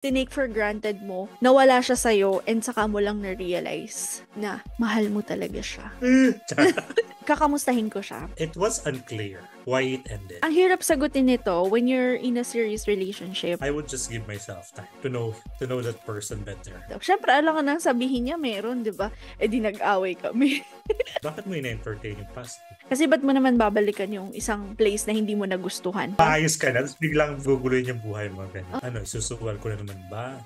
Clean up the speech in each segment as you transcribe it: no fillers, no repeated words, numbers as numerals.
tinake for granted mo, nawala siya sa'yo, and saka mo lang na-realize na mahal mo talaga siya. Kakamustahin ko siya. It was unclear why it ended. Ang hirap sagutin nito when you're in a serious relationship. I would just give myself time to know that person better. Siyempre, alam ka nang sabihin niya meron, di ba? Eh di nag-away kami. Bakit mo ina-entertain yung past? Kasi ba't mo naman babalikan yung isang place na hindi mo nagustuhan? Maayos ka na, tapos biglang guguloyin yung buhay mo. Ganyan. Ano, susuwal ko na naman ba?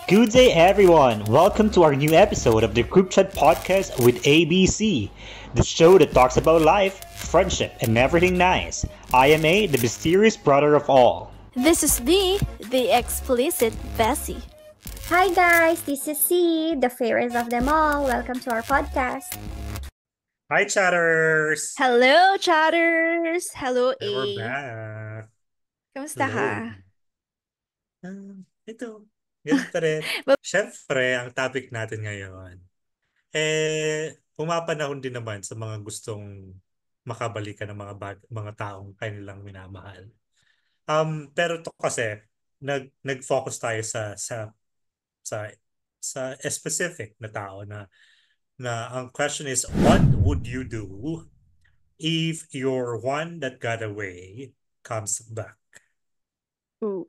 Good day, everyone. Welcome to our new episode of the Group Chat Podcast with ABC, the show that talks about life, friendship, and everything nice. I am A, the mysterious brother of all. This is the explicit Bessie. Hi guys, this is C, the fairest of them all. Welcome to our podcast. Hi, chatters! Hello, chatters! Hello, A. We're back. Kamusta ka? Ito. Ganun pa rin. Siyempre, ang topic natin ngayon, pumapanahon din naman sa mga gustong makabalikan ng mga taong kanilang minamahal. Pero to kasi, nag-focus tayo sa specific na tao na ang question is, what would you do if your one that got away comes back? Ooh.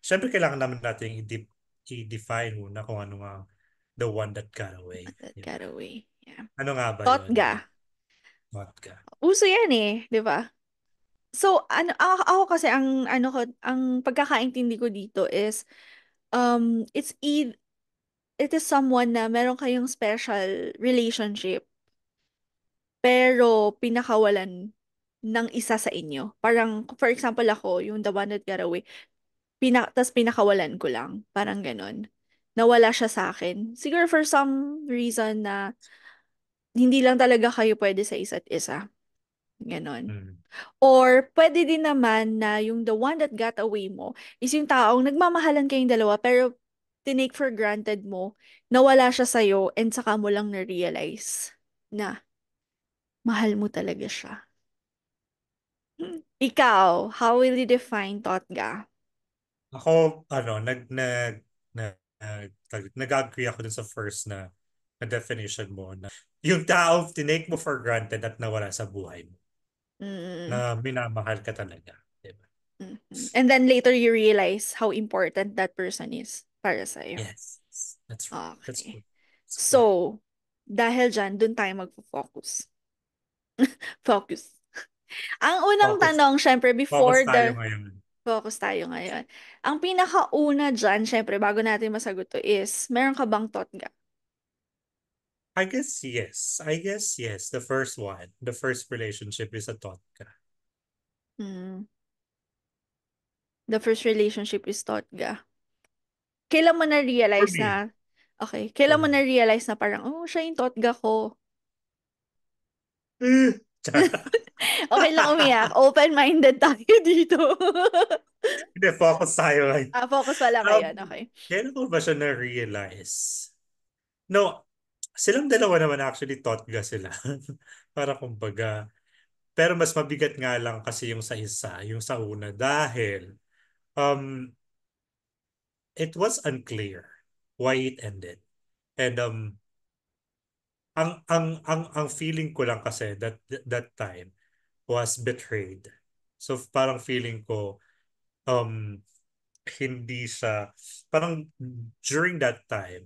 Siyempre, kailangan naman natin i-define muna kung ano nga the one that got away. That got away. Yeah. Ano nga ba Totga. yun? Totga. Uso yan eh, di ba? So, ako kasi ang pagkakaintindi ko dito is it is someone na meron kayong special relationship pero pinakawalan ng isa sa inyo. Parang, for example ako, yung the one that got away, tas pinakawalan ko lang. Parang ganon. Nawala siya sa akin. Siguro for some reason na hindi lang talaga kayo pwede sa isa't isa. Ganon. Or pwede din naman na yung the one that got away mo is yung taong nagmamahalan kayong dalawa pero tinake for granted mo, nawala siya sa'yo and saka mo lang na-realize na mahal mo talaga siya. Ikaw, how will you define Totga? Ako, nag-agree ako dun sa first na definition mo na yung tao tinake mo for granted at nawala sa buhay mo. Na minamahal ka talaga. Diba? And then later you realize how important that person is para sa'yo. Yes. That's right. Okay. That's good. So, dahil dyan, dun tayo magpo-focus. Focus. Ang unang tanong, syempre, Focus tayo ngayon. Focus tayo ngayon. Ang pinakauna dyan, syempre, bago natin masagot to is, meron ka bang Totga? I guess yes. The first one. The first relationship is a Totga. The first relationship is Totga. Kailan mo na-realize na, okay, kailan mo na-realize na parang, oh, siya yung Totga ko. Okay lang umiyak. Open-minded tayo dito. Hindi, focus tayo ngayon. Focus pala ngayon. Okay. Kailan ko ba siya na-realize? No, silang dalawa naman actually Totga sila. Para kumbaga. Pero mas mabigat nga lang kasi yung sa isa, yung sa una. Dahil it was unclear why it ended. And ang feeling ko lang kasi that time was betrayed. So parang feeling ko hindi siya parang during that time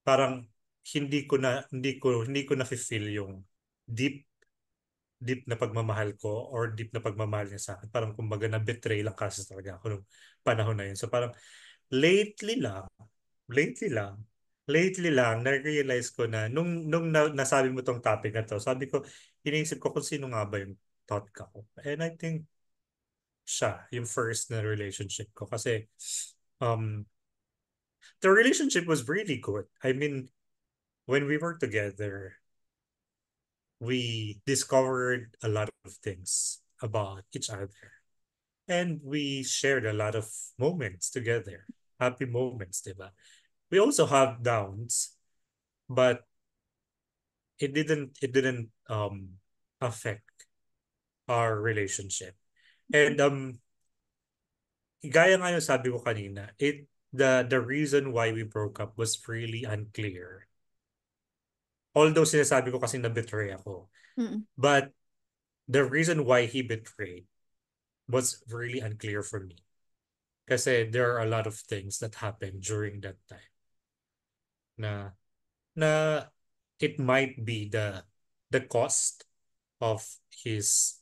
parang hindi ko na feel yung deep na pagmamahal ko or deep na pagmamahal niya sa akin. Parang kumbaga na betray lang kasi talaga ako nung panahon na yun. So parang lately lang, na-realize ko na nung nasabi mo tong topic na to, sabi ko, iniisip ko kung sino nga ba yung thought ko. And I think siya, yung first na relationship ko. Kasi the relationship was really good. I mean, when we were together, we discovered a lot of things about each other. And we shared a lot of moments together. Happy moments, diba? We also have downs, but it didn't affect our relationship. And gaya nga yung sabi ko kanina, the reason why we broke up was really unclear. Although sinasabi ko kasi na-betray ako. Mm-mm. But the reason why he betrayed was really unclear for me. Kasi there are a lot of things that happened during that time na na it might be the cost of his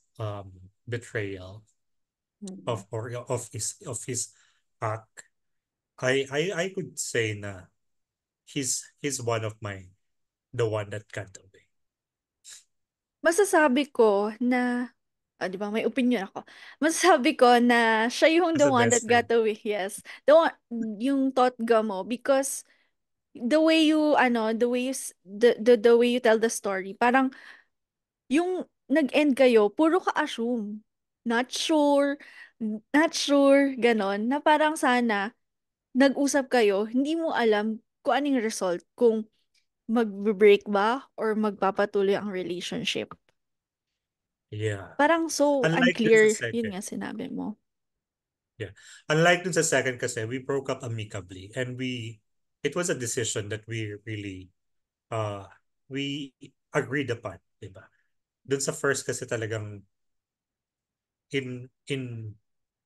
betrayal Mm. of his act. I could say na he's one of my the one that got away. Masasabi ko na, di ba, may opinion ako. Masasabi ko na siya yung As the a one that best got friend. away. Yes. The one, yung totga mo. Because the way you, the way you, the way you tell the story, parang, yung nag-end kayo, puro ka assume. Not sure, not sure, ganon. Na parang sana, nag-usap kayo, hindi mo alam kung anong result, kung mag-break ba or magpapatuloy ang relationship. Yeah. Parang so Unlike dun sa unclear, yun second. nga sinabi mo. Yeah. Unlike dun sa second kasi, we broke up amicably and it was a decision that uh, we agreed upon, di ba? Dun sa first kasi talagang in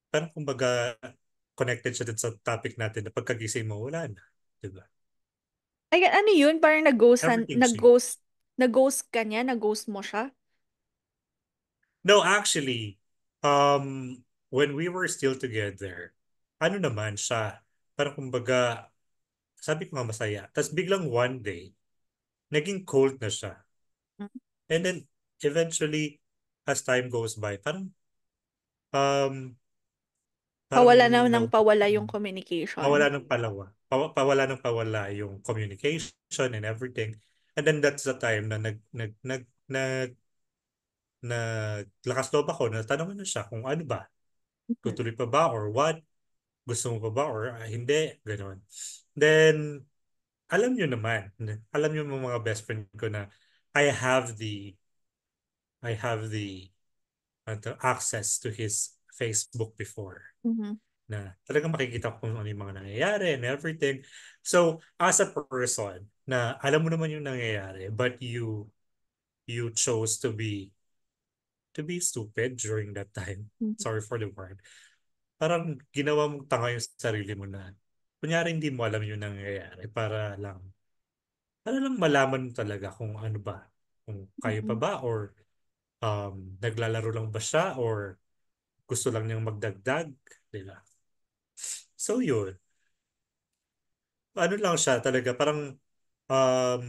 parang kumbaga connected siya dun sa topic natin na pagkagising mo, wala na, di ba? Ay, ano yun? Parang Everything changed. nag-ghost ka niya? Nag-ghost mo siya? No, actually, when we were still together, ano naman siya, parang kumbaga, sabi ko nga masaya. Tapos biglang one day, naging cold na siya. And then, eventually, as time goes by, um, parang Pawala na ng na, pawala yung communication. pawala ng pawala yung communication and everything. And then that's the time na naglakas loob ako na tanongin na siya kung ano ba, Mhm. tutuloy pa ba or what, gusto mo pa ba or hindi, gano'n. Then, alam niyo mga best friend ko na I have the, I have the access to his Facebook before Mhm. na talagang makikita ko kung ano yung mga nangyayari and everything. So, as a person na alam mo naman yung nangyayari but you chose to be stupid during that time. Mhm. Sorry for the word. Parang ginawa mong tanga yung sarili mo na kunyari hindi mo alam yung nangyayari para lang malaman mo talaga kung ano ba, kung kayo pa Mhm. ba or naglalaro lang ba siya or gusto lang niyang magdagdag, di ba? So yun, ano lang siya talaga, parang um,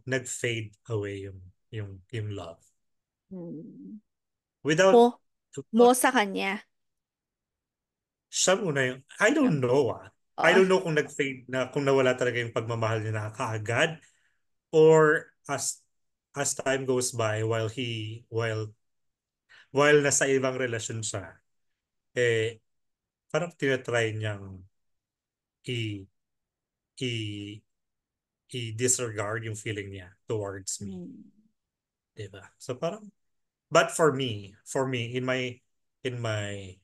nag-fade away yung love. Hmm. Without, Mo, mo sa kanya. siya muna yung, I don't know I Ah, don't know kung nag-fade na, kung nawala talaga yung pagmamahal niya na kaagad or as time goes by while nasa ibang relasyon siya, eh, parang tinatry niyang i, i, i-disregard yung feeling niya towards me. hmm. Diba? So parang, but for me, in my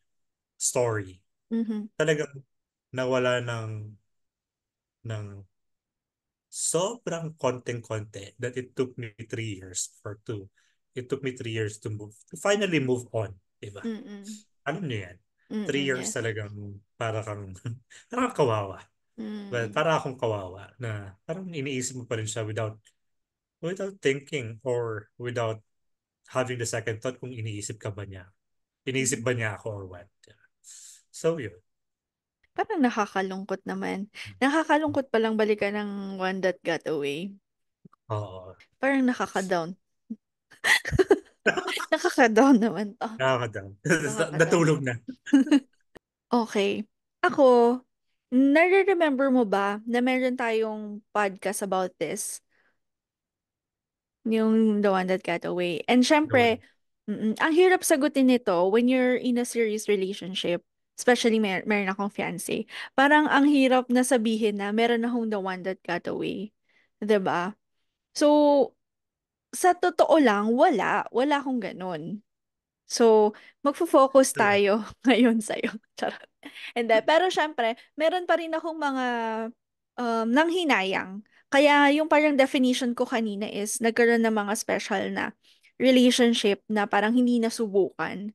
story, Mhm. talagang nawala ng sobrang konting-konti that it took me 3 years to finally move on. Diba? Mm-mm. Alam niyo yan? three Mm-mm, years yes. talagang para kang, parang kang kawawa. But Mm. para akong kawawa na parang iniisip mo pa rin siya without thinking or without having the second thought kung iniisip ka ba niya. Iniisip Mm. ba niya ako or what. So yun. Parang nakakalungkot naman. Nakakalungkot palang balikan ng One That Got Away. Oo. Parang nakaka-down. Nakaka-down naman to. Nakakadam. Nakaka-down. Natulog na. Okay. Ako, nare-remember mo ba na meron tayong podcast about this? Yung The One That Got Away. And Nawala. syempre, ang hirap sagutin nito when you're in a serious relationship. Especially meron akong fiancé. Parang ang hirap na sabihin na meron akong The One That Got Away. 'Di ba? So, sa totoo lang, wala akong ganun. So, magfo-focus True. tayo ngayon sa'yo. Charot. Hindi, pero syempre, meron pa rin akong mga nanghinayang. Kaya yung parang definition ko kanina is nagkaroon ng mga special na relationship na parang hindi nasubukan,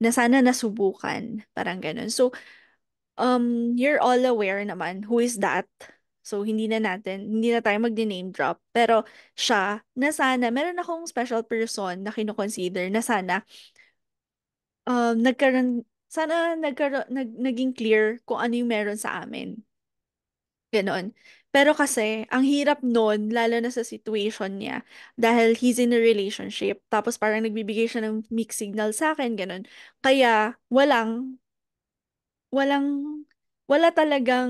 na sana nasubukan, parang ganun. So, you're all aware naman who is that. So, hindi na tayo mag-name drop. Pero siya, na sana, meron akong special person na kino-consider na sana naging clear kung ano yung meron sa amin. Ganon. Pero kasi, ang hirap nun, lalo na sa situation niya, dahil he's in a relationship, tapos parang nagbibigay siya ng mixed signal sa akin, ganon. Kaya, walang, wala talagang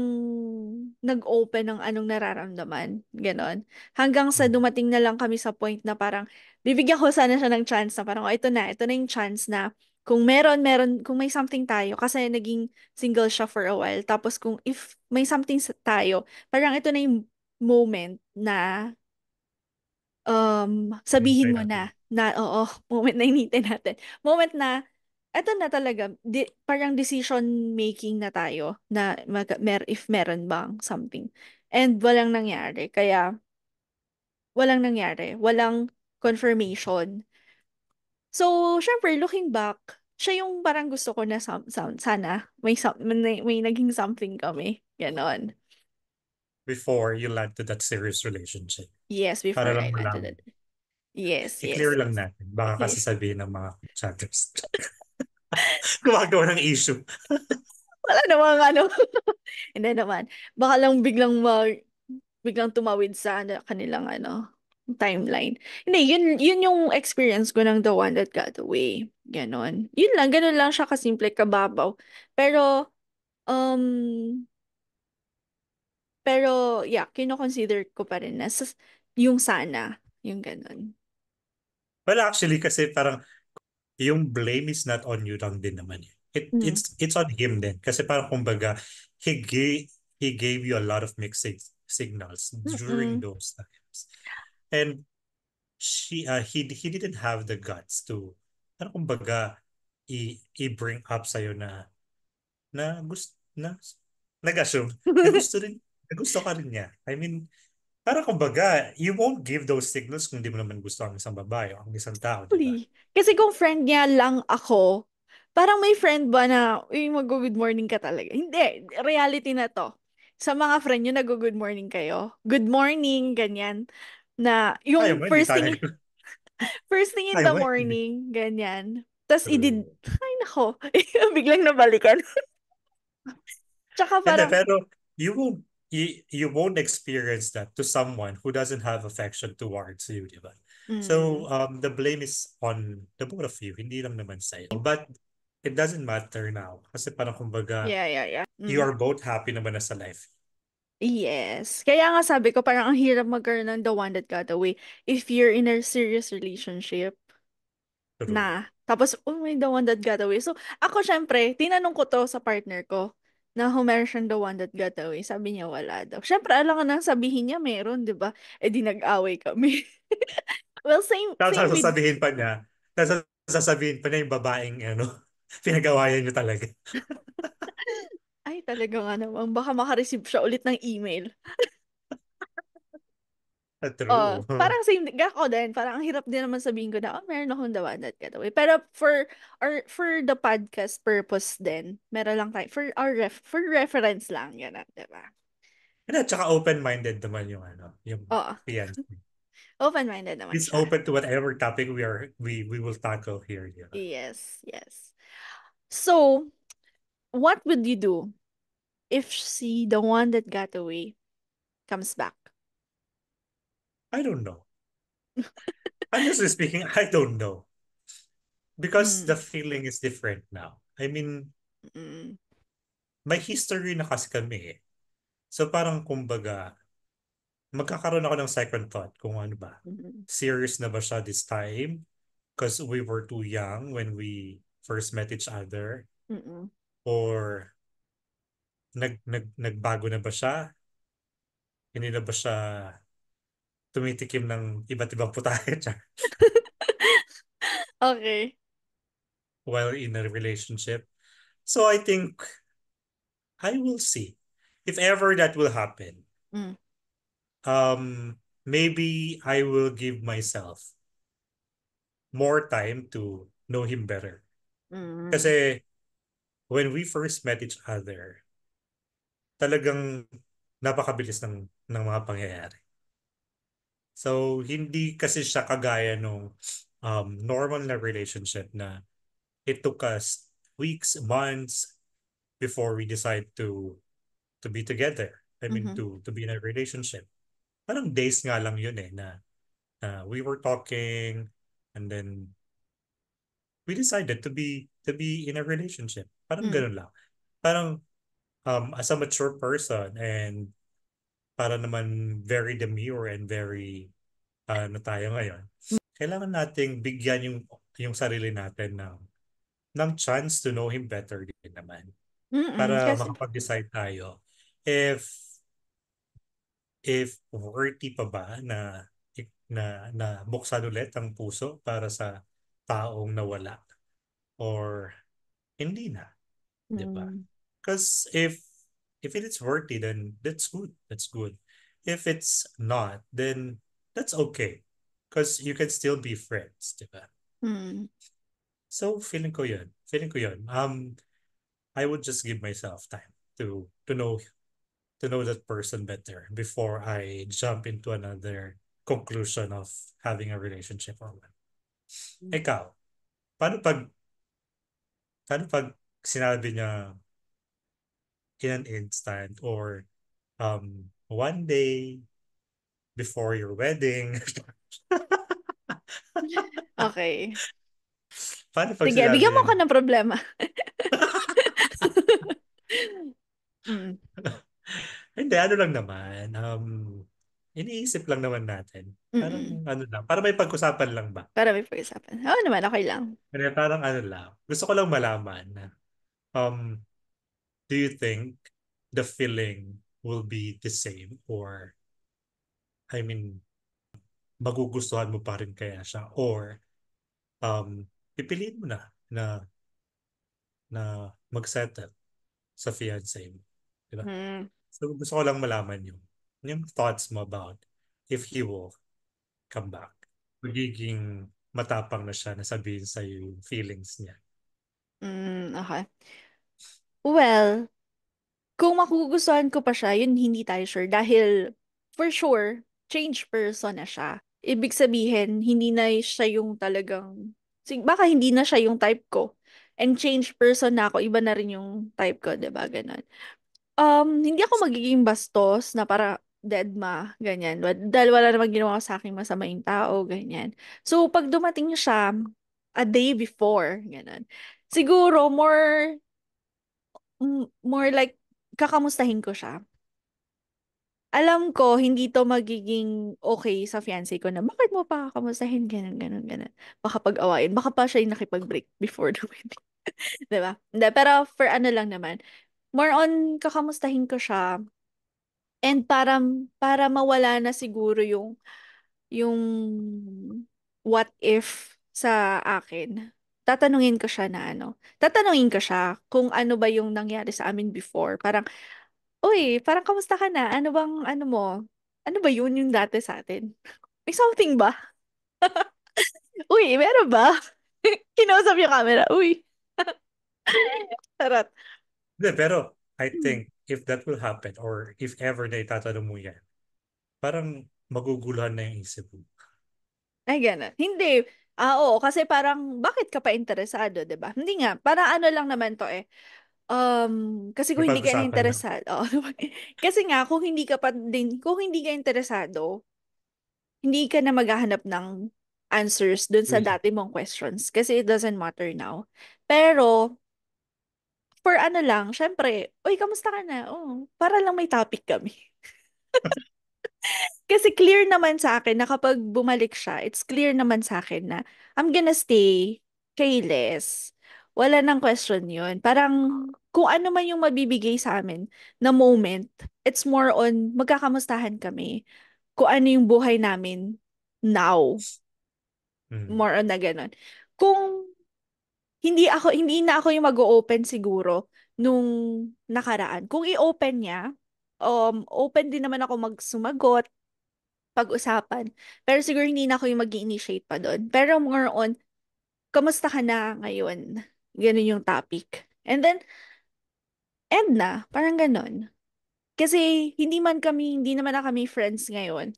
nag-open ng anong nararamdaman. Ganon. Hanggang sa Mm. dumating na lang kami sa point na parang, bibigyan ko sana siya ng chance na parang, oh, ito na yung chance na kung kung may something tayo, kasi naging single siya for a while. Tapos kung if may something tayo, parang ito na yung moment na sabihin Hintay mo natin. na oo, moment na hinihintay natin. Moment na, eto na talaga, parang decision making na tayo na if meron bang something. And walang nangyari, walang confirmation. So, syempre, looking back, siya yung parang gusto ko na sana may naging something kami. Ganon. Before you land to that serious relationship. Yes, before Para I lang landed malaman. it. Yes, I-clear yes, lang yes. natin. Baka kasi Yes. sabihin ng mga chatters. Gumagawa ng issue. Wala namang ano. Hindi naman. Baka lang biglang tumawid sa kanilang timeline. Hindi, yun yung experience ko ng The One That Got Away. Ganon. Ganun lang siya kasimple, kababaw. Pero, um, yeah, kino-consider ko pa rin na yung sana, yung ganon. Well, actually, kasi parang yung blame is not on you lang din naman. Mm. It's on him din. Kasi parang kumbaga, he gave you a lot of mixed signals during Mm-mm. those times. And he didn't have the guts to, parang kumbaga, i-bring up sa'yo na nag-assume na gusto ka rin niya. I mean, parang kumbaga, you won't give those signals kung di mo naman gusto ang isang babae o ang isang tao, di ba? Actually, kasi kung friend niya lang ako, parang may friend ba na, uy, mag-good morning ka talaga? Hindi, reality na to. Sa mga friend niyo, nag-good morning kayo. Good morning, ganyan. Na, Ayaw yung mo, hindi tayo. first thing in Ayaw the mo, hindi. morning, ganyan. Tapos, True. ay nako, biglang nabalikan. Tsaka Hindi, parang, pero you won't experience that to someone who doesn't have affection towards you, di ba? So, mm, the blame is on the both of you, hindi lang naman sa'yo. But it doesn't matter now. Kasi parang kumbaga, yeah. you Mm. are both happy naman na sa life. Yes. Kaya nga sabi ko, parang ang hirap magkaroon ng the one that got away if you're in a serious relationship. True. Na. Tapos, oh my, the one that got away. So, ako syempre, tinanong ko to sa partner ko na kung meron siyang the one that got away. Sabi niya, wala daw. Syempre, alam ka nang sabihin niya, meron, di ba? Eh, di nag-away kami. Well, Tapos same with, sasabihin pa niya yung babaeng, pinagawayan niyo talaga. ay, talaga nga naman, baka makareceive siya ulit ng email. True. Parang same, ako din, parang ang hirap din naman sabihin ko na, oh, meron akong the one that got away. Pero for the podcast purpose din, meron lang tayo, for reference lang, gano'n, di ba? And at saka open-minded naman yung Oo, fiancé. open-minded naman He's siya. open to whatever topic we will tackle here, di ba? Yes. So, what would you do if the one that got away comes back? I don't know. Honestly speaking, I don't know. Because the Mm. feeling is different now. I mean, Mm. may history na kasi kami eh. So parang kumbaga, magkakaroon ako ng second thought kung ano ba. Mm. Serious na ba siya this time? Because we were too young when we first met each other. Mm. Or nagbago na ba siya? Hindi na ba siya tumitikim ng iba't ibang putahe Okay. while in a relationship. So I think I will see if ever that will happen. Mm. Maybe I will give myself more time to know him better. Mm. Kasi when we first met each other, talagang napakabilis ng mga pangyayari. So, hindi kasi siya kagaya nung normal na relationship na it took us weeks, months before we decide to be together. I mean, Mhm. to be in a relationship. Parang days nga lang yun na we were talking and then we decided to be in a relationship. Parang Mm. ganun lang. Parang as a mature person and para naman very demure and very ano tayo ngayon, kailangan nating bigyan yung sarili natin ng chance to know him better din naman Mm. para Kasi makapag-decide tayo if worthy pa ba na buksan ulit ang puso para sa taong nawala or hindi na, 'di ba? mm. Because if it is worthy, then that's good. That's good. If it's not, then that's okay. Because you can still be friends, di ba? Mm. So feeling ko yun. Feeling ko yun. I would just give myself time to know that person better before I jump into another conclusion of having a relationship or what. Ikaw, paano pag paano pag sinabi niya in an instant or one day before your wedding. Okay. Paano pag Sige, sinabi bigyan mo niya? ako ng problema. Mm. Hindi, ano lang naman. Iniisip lang naman natin. Parang Mm. ano lang. Para may pag-usapan lang ba? Para may pag-usapan. Oo naman, okay lang. Kaya parang ano lang. Gusto ko lang malaman na um, do you think the feeling will be the same or I mean, magugustuhan mo pa rin kaya siya or pipiliin mo na na mag-settle sa fiancé mo. Diba? Mm. So gusto ko lang malaman yung thoughts mo about if he will come back. Magiging matapang na siya na sabihin sa yung feelings niya. Okay. Well, kung makugustuhan ko pa siya, yun hindi tayo sure. Dahil, for sure, change person na siya. Ibig sabihin, hindi na siya yung talagang, baka hindi na siya yung type ko. And change person na ako, iba na rin yung type ko, 'di ba? Ganon. Hindi ako magiging bastos na para deadma, ganyan. Dahil wala namang ginawa sa akin masama yung tao, ganyan. So, pag dumating siya, a day before, ganun. Siguro, more like, kakamustahin ko siya. Alam ko, hindi to magiging okay sa fiancé ko na, bakit mo pa kakamustahin, ganun, ganun, ganun. Baka pag-awayin, baka pa siya yung nakipag-break before the wedding. Diba? Hindi, pero for ano lang naman, more on kakamustahin ko siya. And para mawala na siguro yung what if sa akin. Tatanungin ko siya kung ano ba yung nangyari sa amin before. Parang, uy, parang kamusta ka na? Ano bang, ano mo? Ano ba yun yung dati sa atin? May something ba? Uy, meron ba? Kinausap yung camera. Uy, tarot. Hindi, pero I think if that will happen or if ever na itatanong mo yan, parang maguguluhan na yung isip mo. Ay, gano'n. Hindi. Oo, kasi parang, bakit ka pa interesado, 'di ba? Hindi nga, para ano lang naman to eh. Kasi May kung hindi ka pag-usapan lang. interesado, kasi nga, kung hindi ka interesado, hindi ka na maghahanap ng answers dun sa Uy, dati mong questions. Kasi it doesn't matter now. Pero, for ano lang, syempre, uy, kamusta ka na? Oh, para lang may topic kami. Kasi clear naman sa akin na kapag bumalik siya, it's clear naman sa akin na I'm gonna stay kay Les. Wala nang question yun. Parang kung ano man yung mabibigay sa amin na moment, it's more on magkakamustahan kami. kung ano yung buhay namin now. Mm. More on na ganun. Kung hindi na ako yung mag-open siguro nung nakaraan. Kung i-open niya, open din naman ako magsumagot, pag-usapan. Pero siguro hindi na ako yung mag-initiate pa doon. Pero more on, kamusta ka na ngayon? Ganun yung topic. And then, end na. Parang ganun. Kasi hindi naman na kami friends ngayon.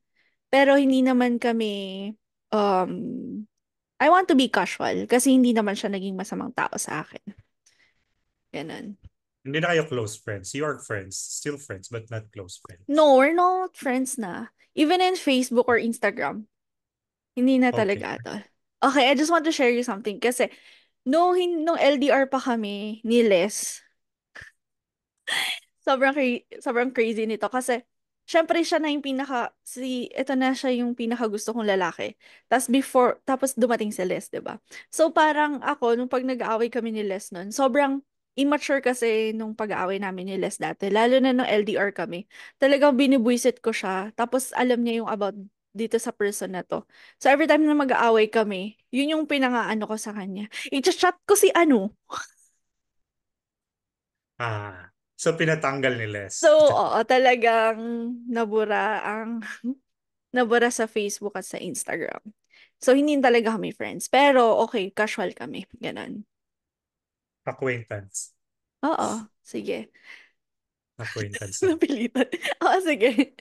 Pero hindi naman kami, um, I want to be casual. Kasi hindi naman siya naging masamang tao sa akin. Ganun. Hindi na kayo close friends. You are friends. Still friends, but not close friends. No, we're not friends na. Even in Facebook or Instagram, hindi na Okay. talaga ito. Okay, I just want to share you something. Kasi, nung LDR pa kami ni Les, sobrang crazy nito. Kasi, syempre siya na yung ito na siya yung pinaka gusto kong lalaki. Tapos dumating si Les, 'di ba? So, parang ako, nung pag nag-aaway kami ni Les nun, sobrang immature kasi nung pag-aaway namin ni Les dati. Lalo na nung LDR kami. Talagang binibwisit ko siya. Tapos, alam niya yung about dito sa person na to. So, every time na mag-aaway kami, yun yung pinangaano ko sa kanya. I-chat ko si ano. So pinatanggal ni So, Les. oo, talagang nabura ang nabura sa Facebook at sa Instagram. So, hindi talaga kami friends. Pero, okay, casual kami. Ganon. Acquaintance. Oo, sige. Acquaintance lang. Napilitan. Oo, sige.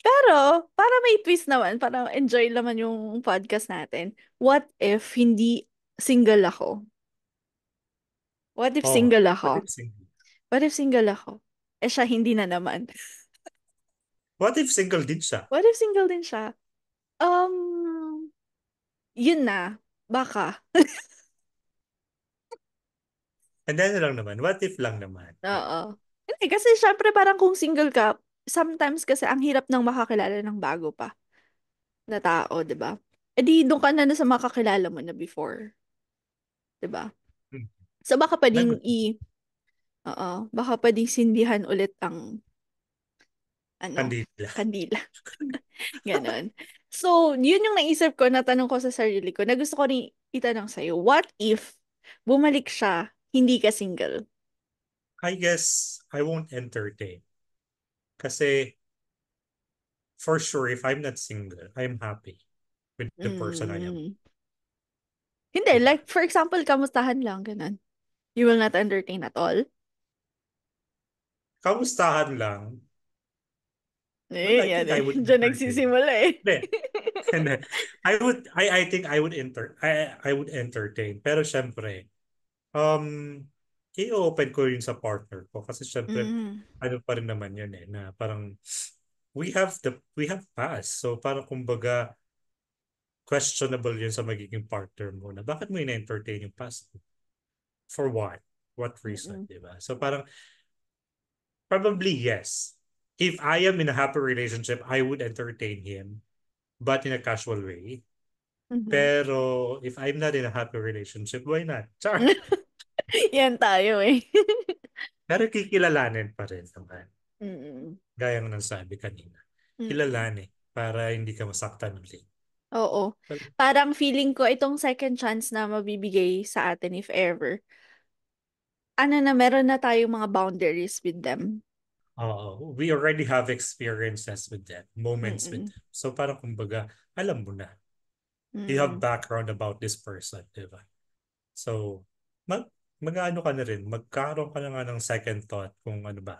Pero, para may twist naman, para enjoy naman yung podcast natin, what if hindi single ako? What if Oh, single what ako? if single? What if single ako? Eh siya, hindi na naman. What if single din siya? What if single din siya? Um, Yun na. Baka. And then lang naman, what if lang naman? Oo. Hindi, kasi syempre parang kung single ka, sometimes kasi ang hirap nang makakilala ng bago pa na tao, 'di ba? Eh di doon ka na sa makakilala mo na before, 'di ba? Hmm. So baka pwedeng Nag- baka pwedeng sindihan ulit ang Kandila. kandila. Ganon. So, yun yung naisip ko, natanong ko sa sarili ko, na gusto ko rin itanong sa'yo, what if bumalik siya, hindi ka single? I guess I won't entertain. Kasi for sure, if I'm not single, I'm happy with the person I am. Mm. Hindi, Diba? like, for example, kamustahan lang, ganun. You will not entertain at all? Kamustahan lang. Well, I Yan think I eh. would Diyan entertain. nagsisimula eh. Hindi. Hindi. I think I would entertain. Pero syempre, um, i-open ko yun sa partner ko. Kasi syempre, Mm. ano pa rin naman yun eh, na parang, we have past. So parang kumbaga, questionable yun sa magiging partner mo na bakit mo ina-entertain yung past mo? For what? What reason, Mm-mm. di ba? So parang, probably yes. If I am in a happy relationship, I would entertain him, but in a casual way. Mhm. Pero if I'm not in a happy relationship, why not? Char. Yan tayo eh. Pero kikilalanin pa rin naman. Mm-mm. Gaya ng nasabi kanina. Mm-mm. Kilalanin para hindi ka masaktan ulit. Oo. Parang feeling ko itong second chance na mabibigay sa atin if ever. Meron na tayong mga boundaries with them. We already have experiences with them, moments with Mm-mm. them. So parang kumbaga, alam mo na. You have Mm-mm. background about this person, di ba? So, mag-ano ka na rin, magkaroon ka na nga ng second thought kung ano ba,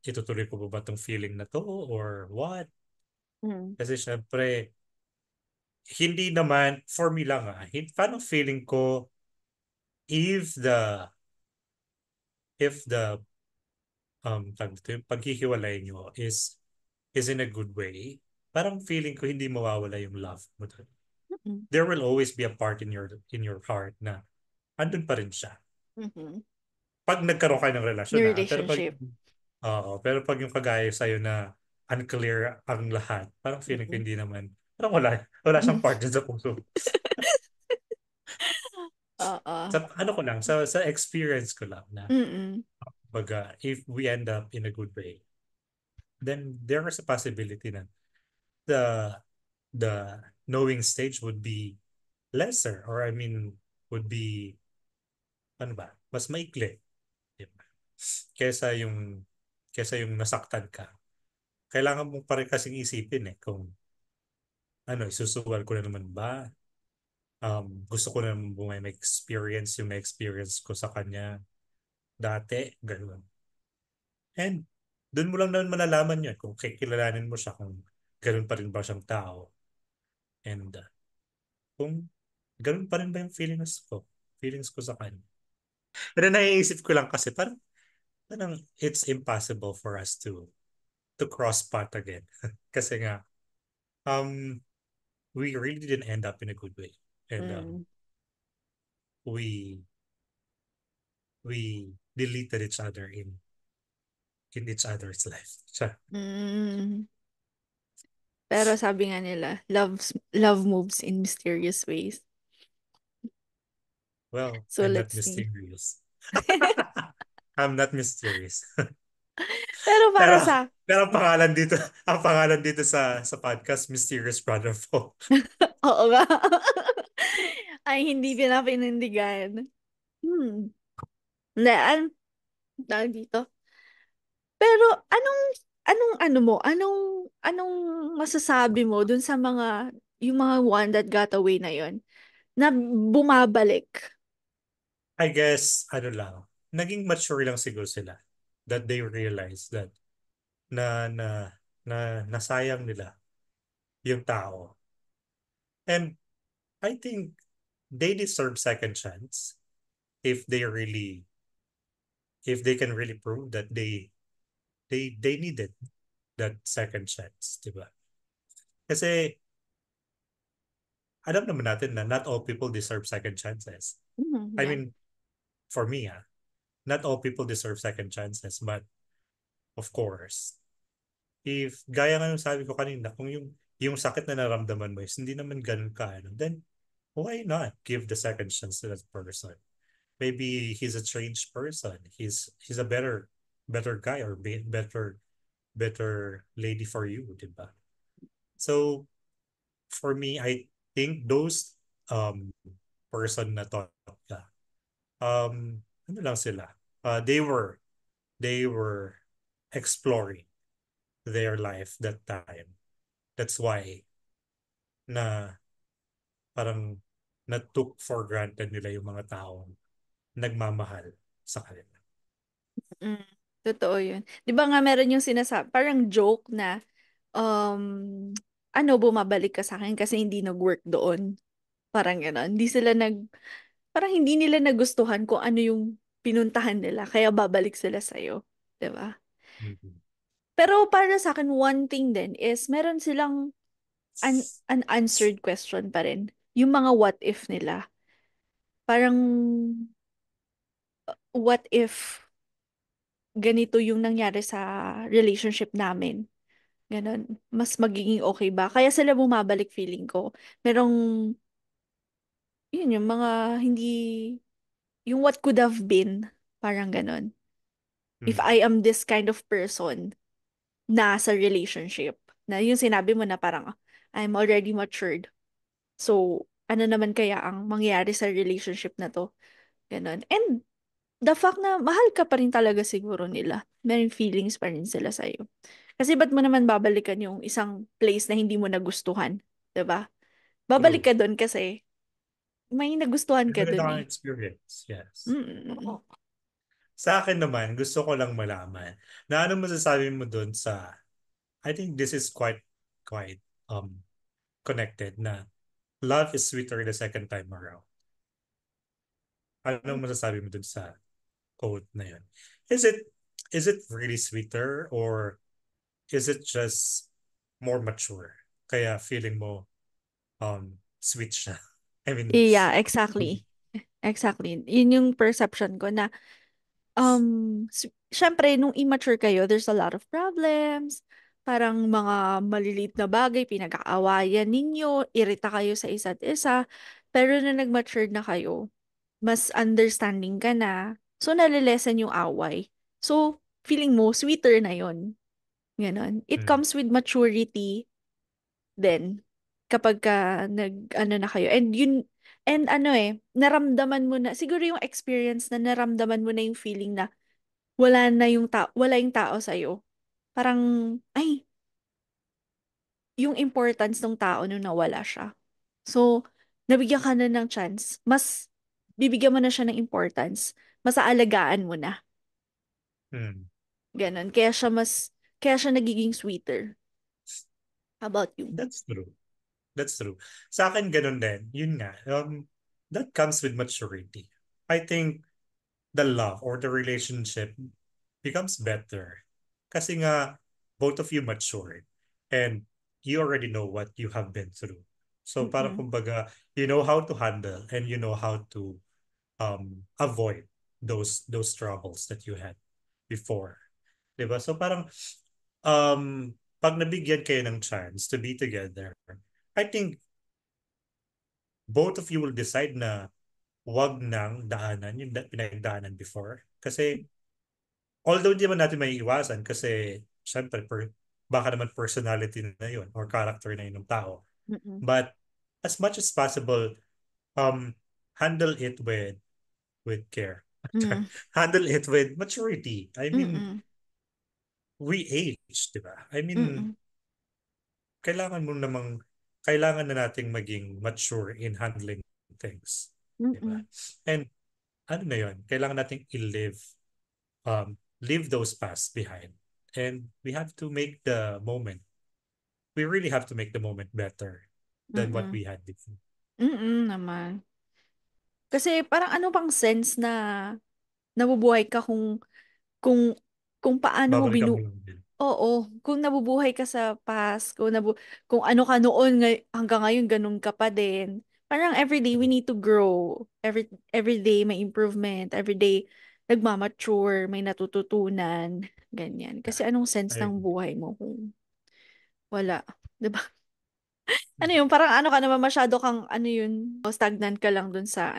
itutuloy ko ba itong feeling na to or what? Mm. Kasi syempre, hindi naman, for me lang parang feeling ko, if the, if the, yung paghihiwalay nyo is in a good way, parang feeling ko hindi mawawala yung love mo doon. Mm-mm. There will always be a part in your heart na andun pa rin siya. Mm-mm. Pag nagkaroon kayo ng relasyon New na, relationship. pero pag yung kagaya sa'yo na unclear ang lahat, parang feeling ko Mm-mm. hindi naman, parang wala siyang part dyan sa puso. Oo. Ano ko lang, sa experience ko lang na, Mm-mm. baga, if we end up in a good way, then there is a possibility na the knowing stage would be lesser, or I mean would be ano ba, mas maikli, di ba? Kesa yung kesa yung nasaktan ka. Kailangan mo pa rin kasing isipin kung ano, isusuwal ko na naman ba? Gusto ko na naman ba may experience yung may experience ko sa kanya dati, gano'n. And doon mo lang naman malalaman yun kung kikilalanin mo siya, kung gano'n pa rin ba siyang tao. And kung gano'n pa rin ba yung feelings ko sa kanya. Pero naiisip ko lang kasi parang it's impossible for us to cross path again. Kasi nga, um, we really didn't end up in a good way. And Mm. we we deleted each other in each other's life. Siya. Mm. Pero sabi nga nila, love moves in mysterious ways. Well, So I'm not let's see. mysterious. I'm not mysterious. Pero Pero para sa, pero ang pangalan dito sa podcast, Mysterious Brother Folk. oo nga. Ay, hindi pinapinindigan. Hmm. Hindi, tawag dito. Pero anong ano mo, anong masasabi mo dun sa yung mga one that got away na yon na bumabalik? I guess, ano lang, naging mature lang siguro sila that they realize that na na nasayang nila yung tao. And I think they deserve second chance if they can really prove that they needed that second chance, di ba? Kasi alam naman natin na not all people deserve second chances. I Yeah. mean, for me, not all people deserve second chances, but of course, if gaya nga ng sabi ko kanina, kung yung sakit na naramdaman mo is hindi naman ganun ka, then why not give the second chance to that person? Maybe he's a changed person. He's a better guy, or better lady for you, diba? So for me, I think those person na thought ka, ano lang sila? They were exploring their life that time. That's why na parang na-took for granted nila yung mga taong nagmamahal sa kanila. Mm, totoo yun. Di ba nga meron yung parang joke na, bumabalik ka sa akin kasi hindi nag-work doon. Parang gano'n. Parang hindi nila nagustuhan kung ano yung pinuntahan nila, kaya babalik sila sa'yo. Di ba? Mhm. Pero para sa akin, one thing din is meron silang unanswered question pa rin. Yung mga what if nila. Parang, what if ganito yung nangyari sa relationship namin? Ganon. Mas magiging okay ba? Kaya sila bumabalik, feeling ko. Merong, yun, yung mga hindi, yung what could have been. Parang ganon. If Mm. I am this kind of person na sa relationship. Na yung sinabi mo na parang, I'm already matured. So, ano naman kaya ang mangyayari sa relationship na to? Ganon. And the fact na mahal ka pa rin talaga siguro nila. May feelings pa rin sila sa'yo. Kasi ba't mo naman babalikan yung isang place na hindi mo nagustuhan? 'Di ba? Babalik True. ka doon kasi may nagustuhan ka doon Maganda kang eh. experience, yes. Mm. Sa akin naman, gusto ko lang malaman na ano masasabi mo dun sa, I think this is quite um connected, na love is sweeter the second time around. Ano masasabi mo dun sa quote na yun? Is it really sweeter, or is it just more mature? Kaya feeling mo sweet siya. I mean, Yeah, exactly. Exactly. Yun yung perception ko na syempre nung immature kayo, there's a lot of problems. Parang mga maliliit na bagay, pinag-aawayan ninyo, irita kayo sa isa't isa. Pero na nag-mature na kayo, mas understanding ka na. So, nalilesen yung away. So, feeling mo, sweeter na yon. Ganon. It mm, comes with maturity. din kapag ano na kayo. And ano naramdaman mo na, siguro yung experience na naramdaman mo na yung feeling na wala yung tao sa'yo. Parang, ay, yung importance ng tao nung nawala siya. So, nabigyan ka na ng chance. Bibigyan mo na siya ng importance. Mas aalagaan mo na. Hmm. Ganon. Kaya siya nagiging sweeter. How about you? That's true. That's true. Sa akin, ganun din. Yun nga. That comes with maturity. I think the love or the relationship becomes better. Kasi nga, both of you matured. And you already know what you have been through. So parang Mm-mm. kumbaga, you know how to handle and you know how to avoid those troubles that you had before. Diba? So parang pag nabigyan kayo ng chance to be together, I think both of you will decide na wag nang daanan yung pinagdaanan before. Kasi although hindi naman natin may iwasan kasi syempre baka naman personality na yun or character na yun ng tao. Mm-mm. But as much as possible, um, handle it with care. Mm. Handle it with maturity. I mean, Mm-mm. we age, di ba? I mean, Mm-mm. kailangan na nating maging mature in handling things. Di ba? Mm-mm. And ano na yun? Kailangan nating leave those past behind. And we really have to make the moment better than what Mm-mm. we had before. Mm-mm naman. Kasi parang ano pang sense na nabubuhay ka kung kung paano mo Babalikan mo lang din. Oo, kung nabubuhay ka sa past, kung ano ka noon hanggang ngayon ganun ka pa din. Parang everyday we need to grow. Every day may improvement, everyday nagmamature, may natututunan, ganyan. Yeah, Kasi anong sense I ng agree. buhay mo kung wala, 'di ba? Ano yun, parang ano ka naman masyado kang ano yun, stagnant ka lang dun sa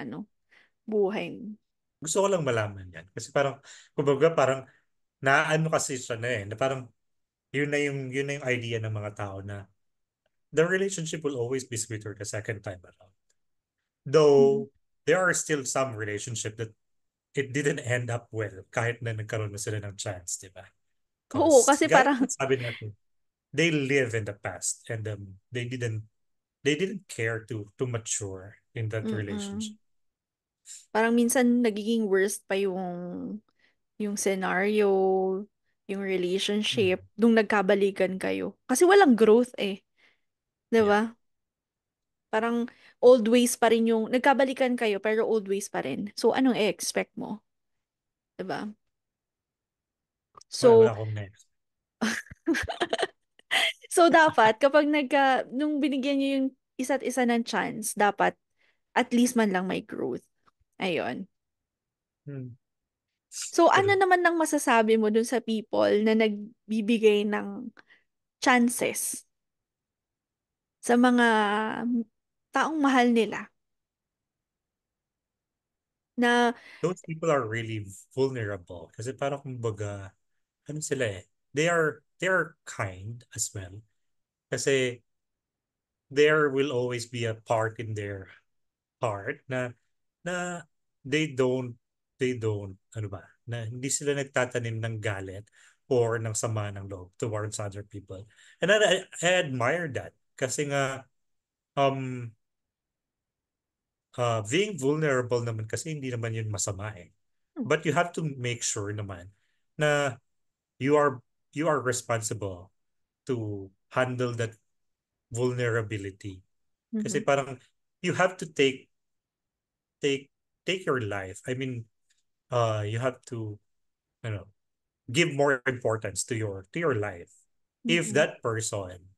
buhay mo. Gusto ko lang malaman yan. Kasi parang, kumbaga parang, naano kasi siya na na parang, yun na yung idea ng mga tao na the relationship will always be sweeter the second time around. Mm. Though, there are still some relationship that it didn't end up well kahit na nagkaroon na sila ng chance, di ba? Oo, Because, kasi gaya parang ng sabi natin, they live in the past and they didn't care to mature in that mm relationship. parang minsan nagiging worst pa yung scenario, yung Hmm. relationship, nung nagkabalikan kayo. Kasi walang growth 'di Yeah. ba? Parang old ways pa rin nagkabalikan kayo pero old ways pa rin. So anong i-expect mo, 'di ba? Wala So akong next. so dapat kapag nung binigyan niyo yung isa't isa ng chance, dapat at least man lang may growth. Ayun. Hmm. So ano True. naman ang masasabi mo dun sa people na nagbibigay ng chances sa mga taong mahal nila na Those people are really vulnerable kasi parang kumbaga ano sila they are kind as well kasi there will always be a part in their heart na they don't ano ba na hindi sila nagtatanim ng galit or ng sama ng loob towards other people. And I admire that kasi nga um being vulnerable naman kasi hindi naman yun masama eh. But you have to make sure naman na you are you are responsible to handle that vulnerability. Kasi Mhm. parang you have to take take your life. I mean, you have to you know give more importance to your life. If Mm-mm. that person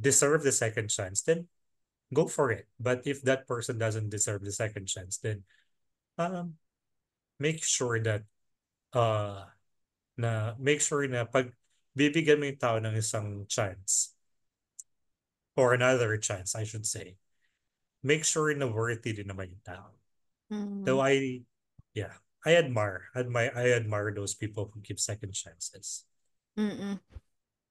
deserve the second chance, then go for it. But if that person doesn't deserve the second chance, then um make sure that uh make sure na pag bibigyan mo yung tao ng isang chance or another chance, I should say, make sure na worthy din naman yung tao. Mm. Though yeah, I admire those people who give second chances. Mm-mm.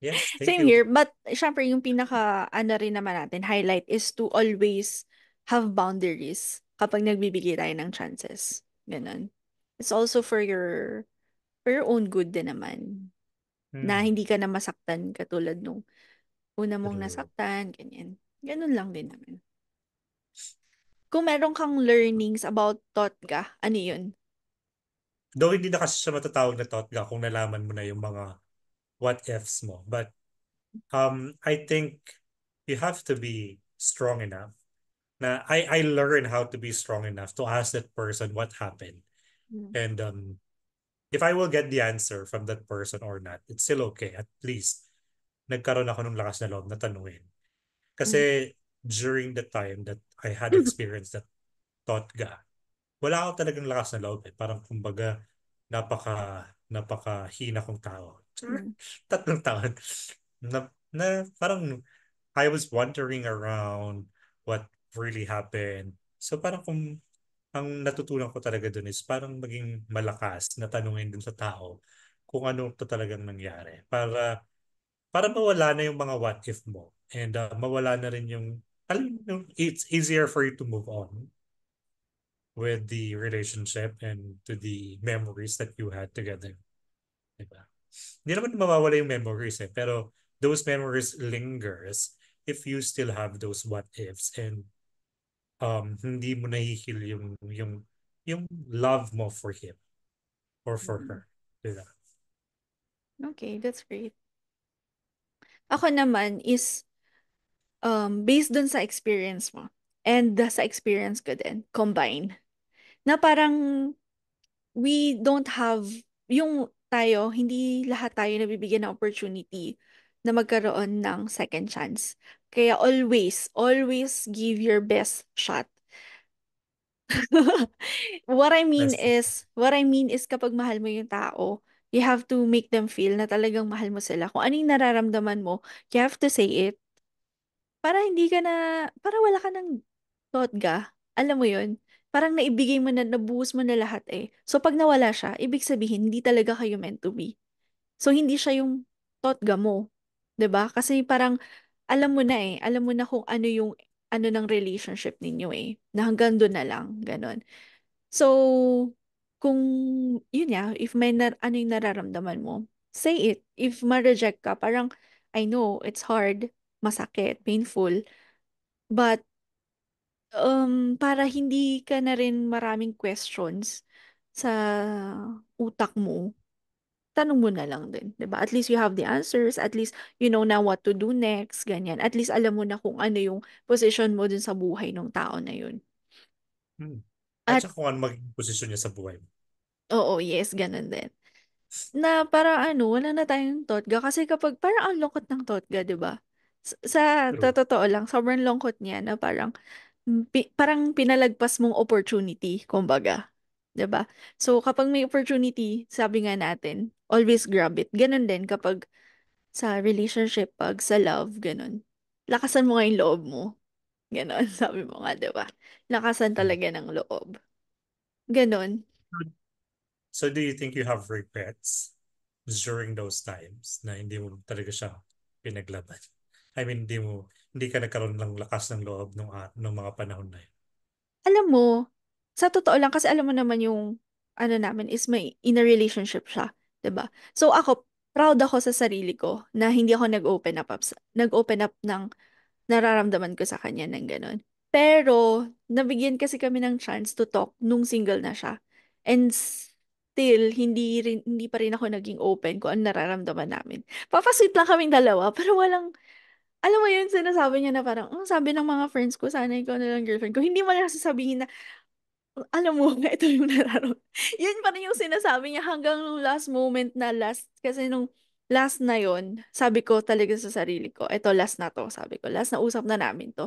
Yes, thank Same you. here, but syempre yung pinaka ano rin naman natin, highlight is to always have boundaries kapag nagbibigay tayo ng chances. Ganun. It's also for your own good din naman. Na Hmm, hindi ka na masaktan katulad nung una mong true. nasaktan, ganyan. Ganun lang din naman. Kung meron kang learnings about Totga, ano yun? Though hindi na kasi siya matatawag na totga kung nalaman mo na yung mga what ifs mo. But I think you have to be strong enough. Na I learned how to be strong enough to ask that person what happened. Mm. And if I will get the answer from that person or not, it's still okay. At least nagkaroon ako ng lakas na loob na tanungin. Mm. Kasi during the time that I had experienced that totga, wala ako talagang lakas na loob eh. Parang kumbaga napaka hina kong tao. Mm. 3 taon na parang I was wandering around what really happened. So parang kung ang natutunan ko talaga dun is parang maging malakas na tanungin dun sa tao kung ano to talagang nangyari para mawala na yung mga what if mo and mawala na rin yung alam mo yung it's easier for you to move on with the relationship and to the memories that you had together. Diba? Hindi naman mawawala yung memories eh, pero those memories lingers if you still have those what ifs and hindi mo nahihil yung love mo for him or for Mm. her. Diba? Okay, that's great. Ako naman is based dun sa experience mo and sa experience ko din, combine. Na parang we don't have, yung tayo, hindi lahat tayo nabibigyan ng opportunity na magkaroon ng second chance. Kaya always give your best shot. That's What I mean is kapag mahal mo yung tao, you have to make them feel na talagang mahal mo sila. Kung ano yung nararamdaman mo, you have to say it para hindi ka na, para wala ka ng totga. Alam mo yun? Parang naibigay mo na, nabuhos mo na lahat eh. So pag nawala siya, ibig sabihin, hindi talaga kayo meant to be. So hindi siya yung totga mo. 'Di ba? Kasi parang, alam mo na eh. Alam mo na kung ano yung, ano ng relationship ninyo eh. Na hanggang doon na lang. Ganon. So, kung, yun ya, if may ano yung nararamdaman mo, say it. If ma-reject ka, parang, I know, it's hard, masakit, painful, but para hindi ka na rin maraming questions sa utak mo, tanong mo na lang din, 'di ba? At least you have the answers, at least you know na what to do next, ganyan. At least alam mo na kung ano yung position mo dun sa buhay ng tao na yun. hmm. At At saka kung ano maging posisyon niya sa buhay mo. oo, yes, ganun din. Na parang ano, wala na tayong totga kasi kapag parang ang lungkot ng totga, 'di ba? Sa True. totoo lang, sobrang lungkot niya na parang parang pinalagpas mong opportunity, kumbaga. 'Di ba? So, kapag may opportunity, sabi nga natin, always grab it. Ganun din kapag sa relationship, pag sa love, ganun. Lakasan mo nga yung loob mo. Ganun, sabi mo nga, 'di ba? Lakasan Hmm. talaga ng loob. Ganun. So do you think you have regrets during those times na hindi mo talaga siya pinaglaban? I mean, hindi ka nagkaroon ng lakas ng loob nung mga panahon na yun. Alam mo, sa totoo lang, kasi alam mo naman yung, ano namin, is may in a relationship siya. 'Di ba? So, ako, proud ako sa sarili ko na hindi ako nag-open up ng nararamdaman ko sa kanya ng gano'n. Pero, nabigyan kasi kami ng chance to talk nung single na siya. And still, hindi pa rin ako naging open kung ano nararamdaman namin. Papasweet lang kaming dalawa, pero walang, alam mo yun, sinasabi niya na parang, sabi ng mga friends ko, sana ikaw na lang girlfriend ko. Hindi mo na sasabihin na, alam mo, ito yung nararamdaman. Yun pa rin yung sinasabi niya hanggang nung last moment na last, kasi nung last na yon, sabi ko talaga sa sarili ko, eto last na to, sabi ko, last na usap na namin to.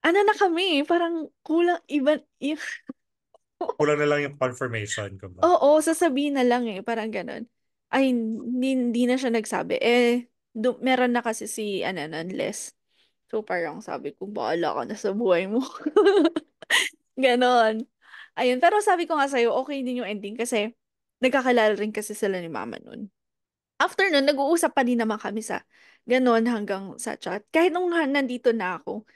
Ano na kami, parang kulang, iba, Kulang na lang yung confirmation, kumbaga. oo, sasabihin na lang eh, parang ganun. Ay, hindi na siya nagsabi. Meron na kasi si, ano, Les. So, parang sabi ko, bahala ka na sa buhay mo. Ganon. Ayun, pero sabi ko nga sa'yo, okay din yung ending kasi nagkakilala rin kasi sila ni mama nun. after nun, nag-uusap pa din naman kami sa ganon hanggang sa chat. Kahit nung nandito na ako,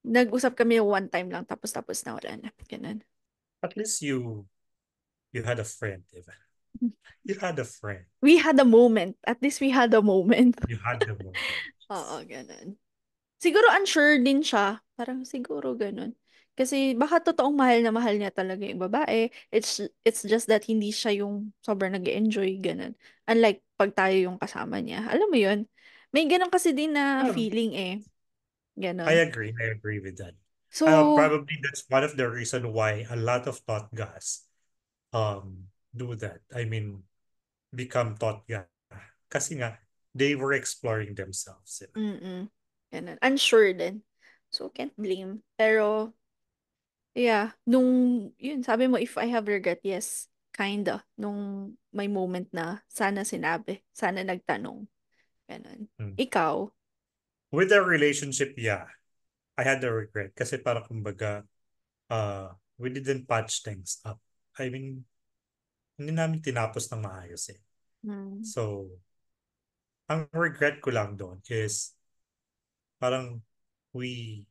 nag-usap kami one time lang, tapos na wala na. Ganon. At least you had a friend, diba? You had a friend. We had a moment. At least we had a moment. You had the moment. Oo, ganon. Siguro unsure din siya. Parang siguro ganon. Kasi baka totoong mahal na mahal niya talaga yung babae. It's just that hindi siya yung sobrang nag-enjoy, ganon. Unlike pag tayo yung kasama niya. Alam mo yun? May ganon kasi din na Um, feeling eh. I Ganon. agree. I agree with that. So, Probably that's one of the reason why a lot of thought gas do that. I mean, become thought gas. Kasi nga, they were exploring themselves. Diba? ganon. Unsure din. So, can't blame. Pero, yeah, yun, sabi mo, if I have regret, yes, kinda. Nung may moment na sana sinabi, sana nagtanong. Ganon. Mm. Ikaw? With the relationship, yeah, I had the regret. Kasi parang kumbaga, we didn't patch things up. I mean, hindi namin tinapos ng maayos eh. Hmm. So, ang regret ko lang doon is parang we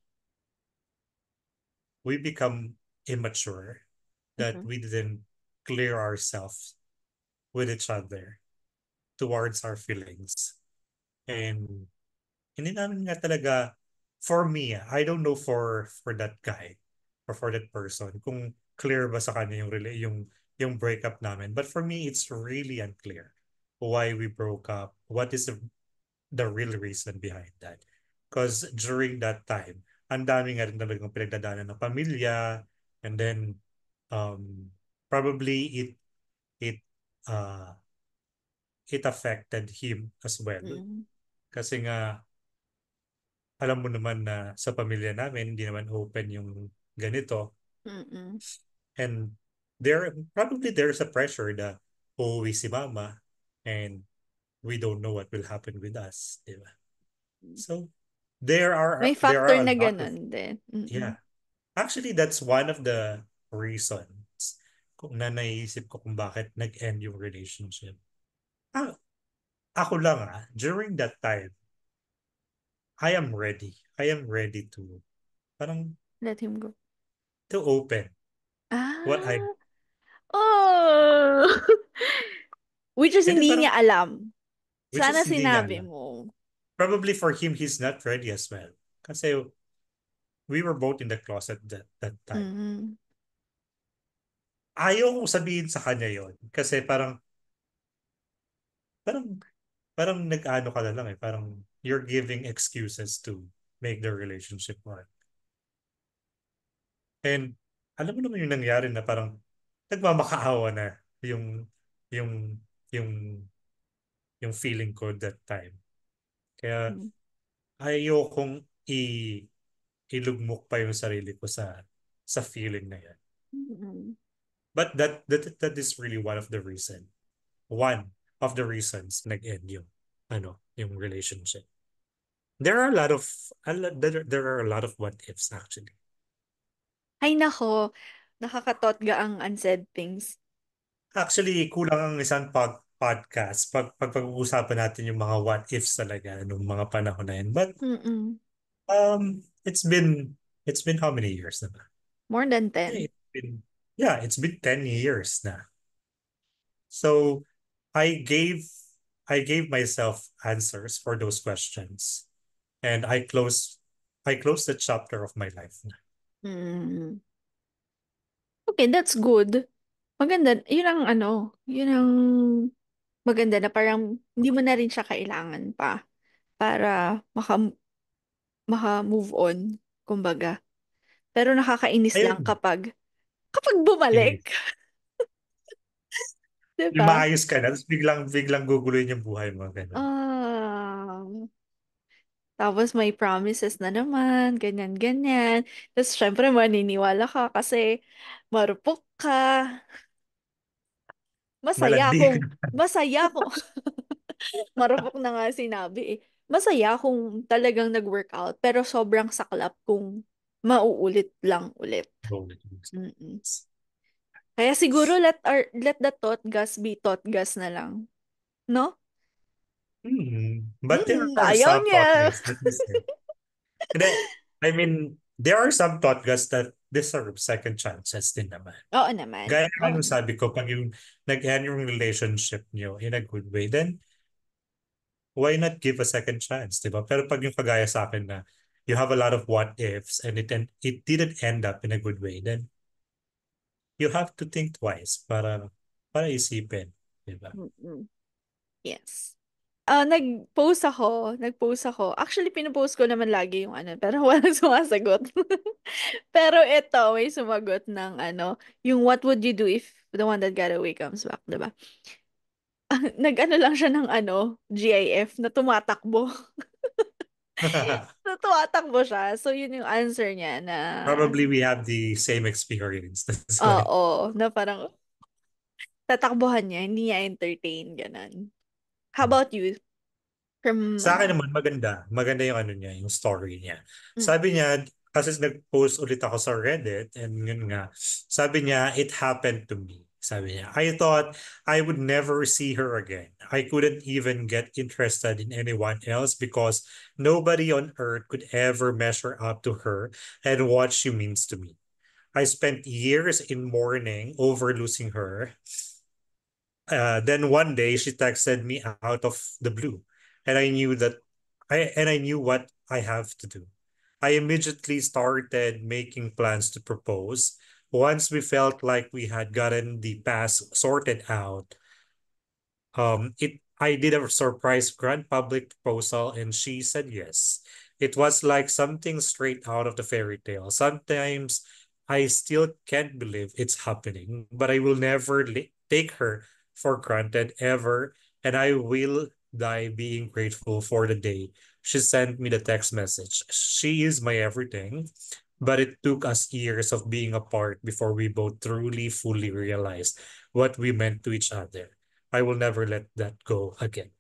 we become immature that Mhm. we didn't clear ourselves with each other towards our feelings. And hindi namin nga talaga, for me, I don't know for that guy or for that person, kung clear ba sa kanya yung breakup namin. But for me, it's really unclear why we broke up. What is the real reason behind that? Because during that time, ang dami nga rin talagang pinagdadaanan ng pamilya, and then probably it uh it affected him as well. Mm. Kasi nga alam mo naman na sa pamilya namin hindi naman open yung ganito, Mm-mm. and there's a pressure na uuwi si mama and we don't know what will happen with us, di ba? So May there are factor a na lot of, ganon din. Mm-mm. yeah, actually that's one of the reasons kung na naisip ko kung bakit nag-end yung relationship. Ah, ako lang during that time I am ready to parang Let him go. to open what I Ah! Oh! Which is hindi hindi parang niya alam. which is Sana hindi niya sinabi alam. mo. Probably for him he's not ready as well. Kasi we were both in the closet that time. Mm. Ayaw kong sabihin sa kanya yon kasi parang parang nag-ano ka na lang parang you're giving excuses to make the relationship work. And alam mo naman yung nangyari na parang nagmamakaawa na yung yung yung yung feeling ko that time. Kaya Mm. ayokong ilugmok pa yung sarili ko sa feeling na yan. Mm. But that is really one of the reasons nag-end yung relationship. There are a lot of there are a lot of what ifs actually. Ay nako, nakakatotga ang unsaid things. Actually, kulang ang isang podcast pag-uusapan natin yung mga what ifs talaga nung mga panahon na yun. But Mm-mm. it's been how many years na ba? More than Yeah, 10. it's been 10 years na. So I gave I gave myself answers for those questions, and I closed the chapter of my life na. Mm. Okay, that's good. Maganda. Yun ang yun ang maganda na parang hindi mo na rin siya kailangan pa para maka-move on, kumbaga. Pero nakakainis lang Ayun, kapag bumalik. inis. 'Di Yung ba? maayos ka na, tapos biglang guguluhin yung buhay mo, ganun. Ah, tapos may promises na naman, ganyan-ganyan. Tapos syempre maniniwala ka kasi marupok ka. Masaya Malandi ka. kung, masaya kung, marupok na nga sinabi eh. Masaya kung talagang nag-workout, pero sobrang saklap kung mauulit lang ulit. Mm-mm. Kaya siguro let the thought gas be thought gas na lang. No? But there are Ayaw some niya. podcasts that listen. Hindi, I mean, there are some podcasts that deserve second chances din naman. Oo naman. Gaya nga Oo nung naman. sabi ko, pag yung nag-end yung relationship nyo in a good way, then why not give a second chance, di ba? Pero pag yung kagaya sa akin na you have a lot of what ifs and it didn't end up in a good way, then you have to think twice para isipin, di ba? Mm-mm. Yes. Nag-post ako. Actually, pinopost ko naman lagi yung ano, pero walang sumasagot. Pero ito, may sumagot ng ano, yung what would you do if the one that got away comes back, diba? Nag-ano lang siya ng ano, GIF na tumatakbo. Na tumatakbo siya. So, yun yung answer niya na, Probably we have the same experience. That's why. oo, na parang tatakbuhan niya, hindi niya entertain, ganun. How about you? From, Sa akin ano? naman, maganda. Maganda yung ano niya, yung story niya. Mm. Sabi niya, kasi nag-post ulit ako sa Reddit, and yun nga, sabi niya, it happened to me. Sabi niya, I thought I would never see her again. I couldn't even get interested in anyone else because nobody on earth could ever measure up to her and what she means to me. I spent years in mourning over losing her. Then one day she texted me out of the blue, and I knew what I have to do. I immediately started making plans to propose. Once we felt like we had gotten the past sorted out, it I did a surprise grand public proposal and she said yes. It was like something straight out of the fairy tale. Sometimes I still can't believe it's happening, but I will never take her for granted ever, and I will die being grateful for the day she sent me the text message. She is my everything, but it took us years of being apart before we both truly fully realized what we meant to each other. I will never let that go again.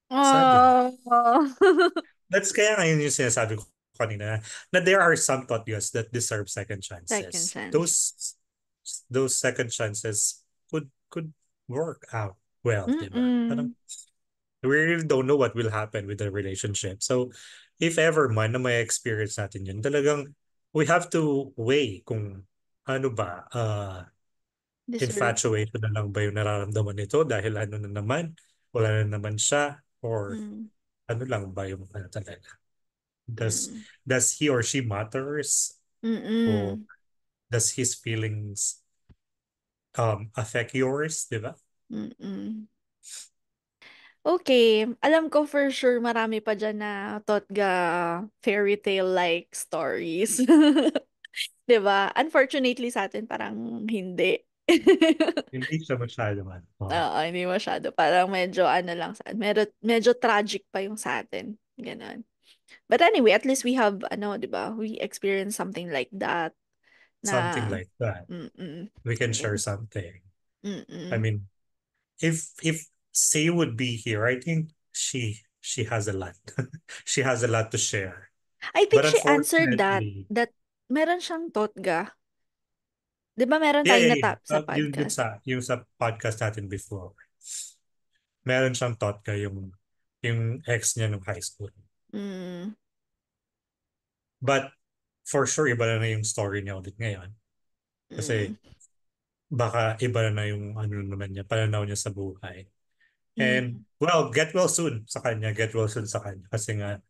Sabi niya. Oh. That's kaya ngayon yung sinasabi ko kanina na there are some podcasts that deserve second Second chances. chance. Those second chances could work out well, di ba? Parang Mm-mm. we really don't know what will happen with the relationship. So if ever man na may experience natin yun, talagang we have to weigh kung ano ba, Deserve. infatuation na lang ba yung nararamdaman nito dahil ano na naman, wala na naman siya, or Mm. ano lang ba yung ano talaga? Does Mm. does he or she matters, or Mm-mm. does his feelings affect yours, di ba? Mm-mm. Okay, alam ko for sure marami pa dyan na Totga fairy tale-like stories. 'Di ba? Unfortunately sa atin parang hindi. Hindi siya masyado man. Oh, Oo, hindi masyado. Parang medyo ano lang sa medyo tragic pa yung sa atin. Ganun. But anyway, at least we have ano, 'di ba? We experience something like that something na like that. mm. We can share Yes. something. I Mm. mean, if Say would be here, I think she has a lot. She has a lot to share. I think But she answered that unfortunately, meron siyang Totga. 'Di ba meron yeah, tayong yeah, yeah. natap sa Yung dun podcast? sa podcast natin before, meron siyang thought ka yung ex niya nung high school. Mm. But for sure, iba na yung story niya ulit ngayon. Mm. Kasi baka iba na yung ano naman niya, pananaw niya sa buhay. And Mm. well, get well soon sa kanya. Get well soon sa kanya. Kasi nga,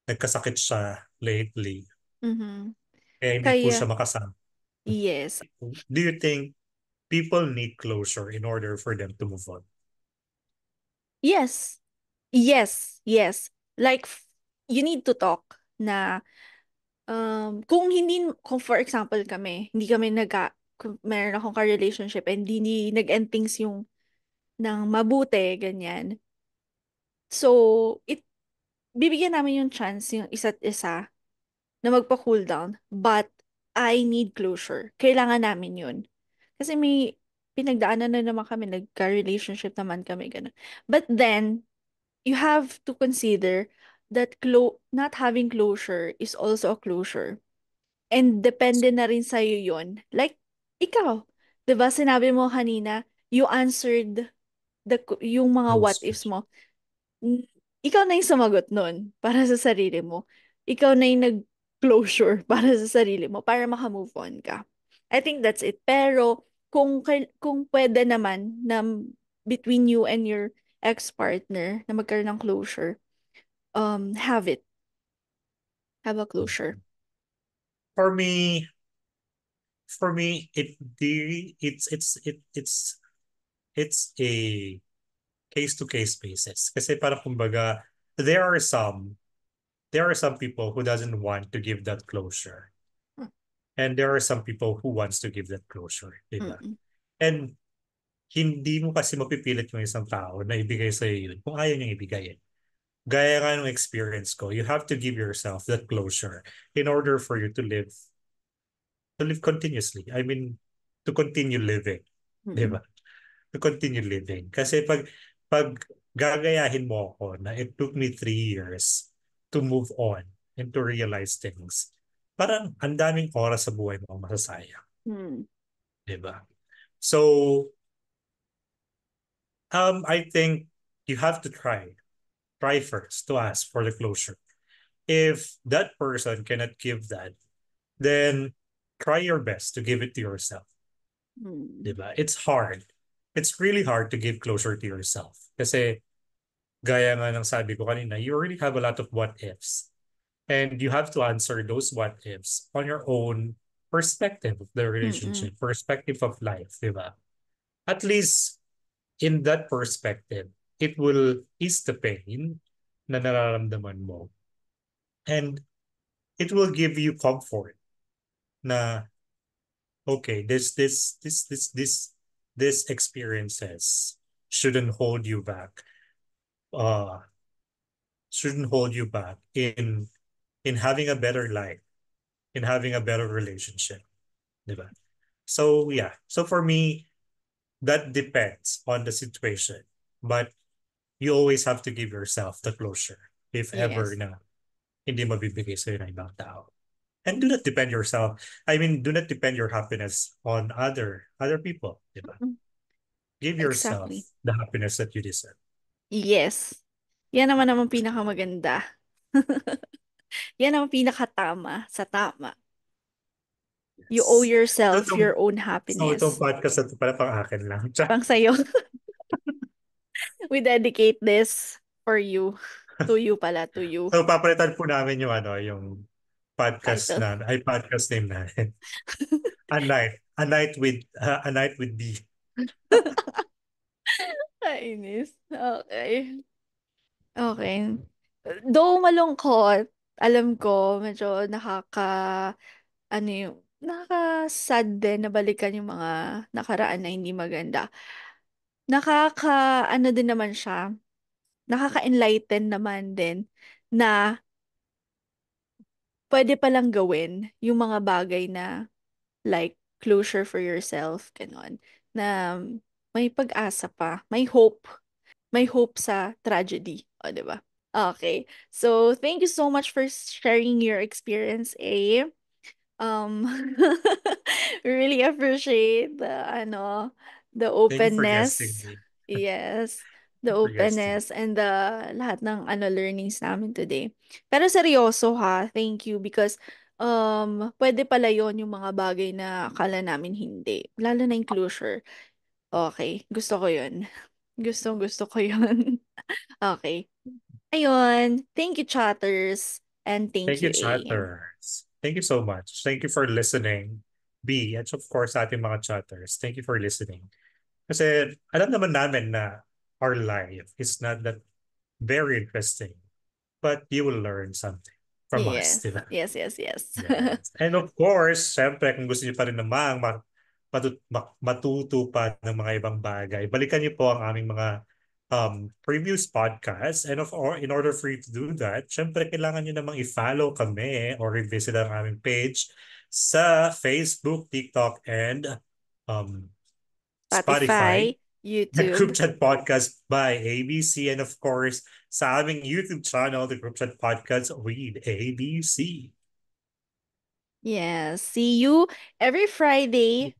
nagkasakit siya lately. Mhm. Kaya hindi po siya Kaya makasama. yes. Do you think people need closure in order for them to move on? Yes. Yes. Yes. Like you need to talk na kung for example kami, hindi kami kung meron akong ka-relationship and hindi nag-end things yung ng mabuti, ganyan. So, bibigyan namin yung chance yung isa't isa na magpa-cool down. But, I need closure. Kailangan namin yun. Kasi may pinagdaanan na naman kami, nagka-relationship naman kami, ganun. But then, you have to consider that not having closure is also a closure. And depende na rin sa'yo yun. Like, ikaw, 'di ba sinabi mo kanina, you answered yung mga what Closure. ifs mo, ikaw na yung sumagot nun para sa sarili mo. Ikaw na yung nag-closure para sa sarili mo para maka-move on ka. I think that's it. Pero kung pwede naman na between you and your ex-partner na magkaroon ng closure, have it. Have a closure. For me, it's a case-to-case basis. Kasi parang kumbaga, there are some people who doesn't want to give that closure. Mm. And there are some people who wants to give that closure, di ba? Mm-mm. And hindi mo kasi mapipilit yung isang tao na ibigay sa'yo yun kung ayaw niyang ibigay it. Gaya nga ng experience ko, you have to give yourself that closure in order for you to live continuously. I mean, to continue living, di Mm-mm. ba? To continue living. Kasi pag gagayahin mo ako na it took me 3 years to move on and to realize things, parang ang daming oras sa buhay mo ang masasayang. Mm. Diba? So, I think you have to try first to ask for the closure. If that person cannot give that, then try your best to give it to yourself. Mm. Diba? It's hard. It's really hard to give closure to yourself. Kasi gaya nga ng sabi ko kanina, you already have a lot of what ifs. And you have to answer those what ifs on your own perspective of the Mm-mm. relationship, perspective of life, diba? At least in that perspective, it will ease the pain na nararamdaman mo. And it will give you comfort na okay, this experiences shouldn't hold you back. Shouldn't hold you back in having a better life, in having a better relationship, diba? So yeah, so for me, that depends on the situation, but you always have to give yourself the closure if ever Yes. na hindi mabibigay sa'yo ng ibang tao. And do not depend yourself. I mean, do not depend your happiness on other people, diba? Mm. Give yourself Exactly. the happiness that you deserve. Yes. Yan naman pinakamaganda. Yan ang pinakatama sa tama. You owe Yes. So yourself itong, your own so itong happiness. podcast na ito pala pang akin lang. Pang sa'yo. We dedicate this for you. To you pala, to you. So papalitan po namin yung yung Title. podcast name natin. A night with B. Kainis. Okay. Okay. Though malungkot, alam ko, medyo nakaka-sad din na balikan yung mga nakaraan na hindi maganda. Ano din naman siya, nakaka-enlighten naman din na pwede palang gawin yung mga bagay na like closure for yourself, ganon. Na may pag-asa pa, may hope sa tragedy. O, di ba? Okay. So, thank you so much for sharing your experience, A. Um, we really appreciate the Thank you for guesting openness. me. Yes, the Thank you for guesting. openness and the lahat ng learnings namin today. Pero seryoso ha, thank you because pwede pala yon yung mga bagay na akala namin hindi. Lalo na yung closure. Okay, gusto ko yun. Gusto ko yun. Okay. Ayun. Thank you, chatters. And thank Thank you, you, A. chatters. Thank you so much. Thank you for listening. B, at of course sa ating mga chatters. Thank you for listening. Kasi alam naman namin na our life is not that very interesting, but you will learn something from us, Yes. di ba? Yes. Yes. And of course, syempre, kung gusto niyo pa rin namang matuto pa ng mga ibang bagay, balikan niyo po ang aming mga previous podcasts. And in order for you to do that, syempre, kailangan niyo namang i-follow kami or i-visit ang aming page sa Facebook, TikTok, and um, Spotify. Spotify, The Group YouTube. Chat Podcast by ABC. And of course, sa aming YouTube channel, The Group Chat Podcast with ABC. Yes. See you every Friday,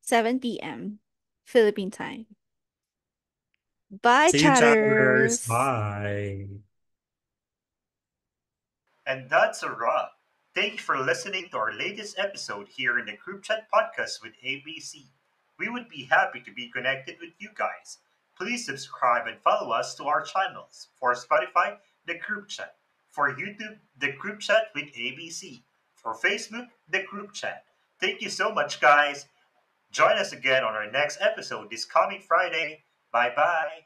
7 p.m. Philippine time. Bye, See you, chatterers. chatters. Bye. And that's a wrap. Thank you for listening to our latest episode here in the Group Chat Podcast with ABC. We would be happy to be connected with you guys. Please subscribe and follow us to our channels. For Spotify, the Group Chat. For YouTube, the Group Chat with ABC. For Facebook, the Group Chat. Thank you so much, guys. Join us again on our next episode this coming Friday. Bye bye.